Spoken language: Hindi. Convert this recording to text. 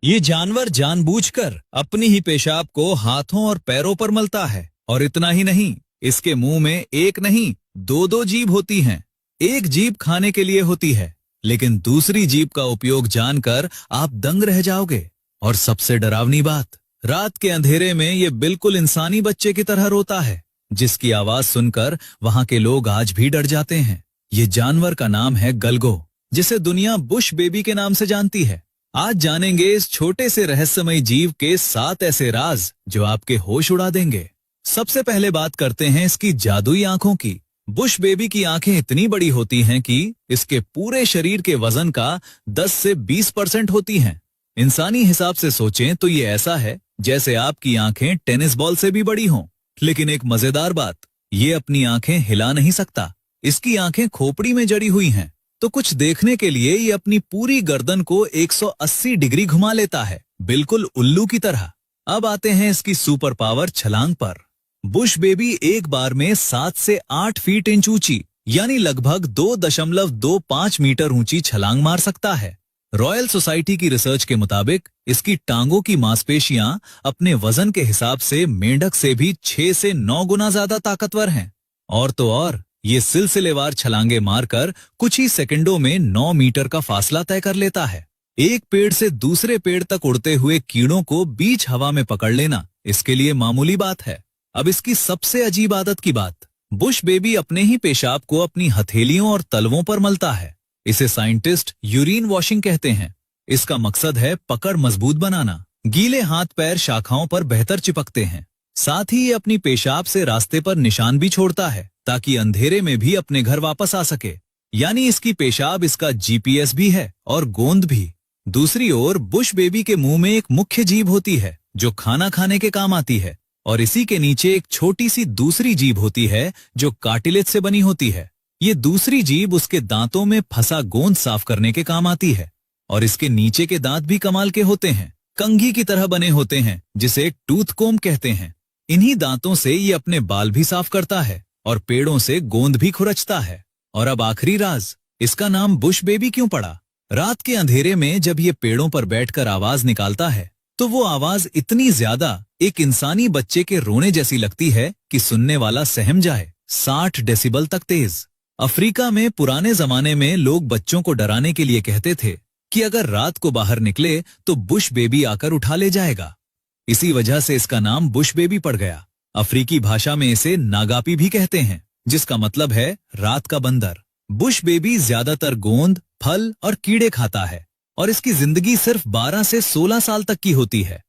ये जानवर जानबूझकर अपनी ही पेशाब को हाथों और पैरों पर मलता है। और इतना ही नहीं, इसके मुंह में एक नहीं दो दो जीभ होती हैं। एक जीभ खाने के लिए होती है, लेकिन दूसरी जीभ का उपयोग जानकर आप दंग रह जाओगे। और सबसे डरावनी बात, रात के अंधेरे में ये बिल्कुल इंसानी बच्चे की तरह रोता है, जिसकी आवाज सुनकर वहां के लोग आज भी डर जाते हैं। ये जानवर का नाम है गलगो, जिसे दुनिया बुश बेबी के नाम से जानती है। आज जानेंगे इस छोटे से रहस्यमय जीव के 7 ऐसे राज जो आपके होश उड़ा देंगे। सबसे पहले बात करते हैं इसकी जादुई आंखों की। बुश बेबी की आंखें इतनी बड़ी होती हैं कि इसके पूरे शरीर के वजन का 10 से 20% होती हैं। इंसानी हिसाब से सोचें तो ये ऐसा है जैसे आपकी आंखें टेनिस बॉल से भी बड़ी हों। लेकिन एक मजेदार बात, ये अपनी आंखें हिला नहीं सकता। इसकी आंखें खोपड़ी में जड़ी हुई हैं, तो कुछ देखने के लिए ये अपनी पूरी गर्दन को 180 डिग्री घुमा लेता है, बिल्कुल उल्लू की तरह। अब आते हैं इसकी सुपर पावर छलांग पर। बुश बेबी एक बार में 7 से 8 फीट इंच ऊंची, यानी लगभग 2.25 मीटर ऊंची छलांग मार सकता है। रॉयल सोसाइटी की रिसर्च के मुताबिक इसकी टांगों की मांसपेशियां अपने वजन के हिसाब से मेंढक से भी 6 से 9 गुना ज्यादा ताकतवर हैं। और तो और ये सिलसिलेवार छलांगे मारकर कुछ ही सेकंडों में 9 मीटर का फासला तय कर लेता है। एक पेड़ से दूसरे पेड़ तक उड़ते हुए कीड़ों को बीच हवा में पकड़ लेना इसके लिए मामूली बात है। अब इसकी सबसे अजीब आदत की बात, बुश बेबी अपने ही पेशाब को अपनी हथेलियों और तलवों पर मलता है। इसे साइंटिस्ट यूरिन वॉशिंग कहते हैं। इसका मकसद है पकड़ मजबूत बनाना। गीले हाथ पैर शाखाओं पर बेहतर चिपकते हैं। साथ ही ये अपनी पेशाब से रास्ते पर निशान भी छोड़ता है, ताकि अंधेरे में भी अपने घर वापस आ सके। यानी इसकी पेशाब इसका जीपीएस भी है और गोंद भी। दूसरी ओर बुश बेबी के मुंह में एक मुख्य जीभ होती है जो खाना खाने के काम आती है, और इसी के नीचे एक छोटी सी दूसरी जीभ होती है जो कार्टिलेज से बनी होती है। ये दूसरी जीभ उसके दांतों में फंसा गोंद साफ करने के काम आती है। और इसके नीचे के दांत भी कमाल के होते हैं, कंघी की तरह बने होते हैं, जिसे टूथ कोम कहते हैं। इन्हीं दांतों से ये अपने बाल भी साफ करता है और पेड़ों से गोंद भी खुरचता है। और अब आखिरी राज, इसका नाम बुश बेबी क्यों पड़ा? रात के अंधेरे में जब ये पेड़ों पर बैठकर आवाज निकालता है, तो वो आवाज इतनी ज्यादा एक इंसानी बच्चे के रोने जैसी लगती है कि सुनने वाला सहम जाए। 60 डेसिबल तक तेज। अफ्रीका में पुराने जमाने में लोग बच्चों को डराने के लिए कहते थे कि अगर रात को बाहर निकले तो बुश बेबी आकर उठा ले जाएगा। इसी वजह से इसका नाम बुश बेबी पड़ गया। अफ्रीकी भाषा में इसे नागापी भी कहते हैं, जिसका मतलब है रात का बंदर। बुश बेबी ज्यादातर गोंद, फल और कीड़े खाता है, और इसकी जिंदगी सिर्फ 12 से 16 साल तक की होती है।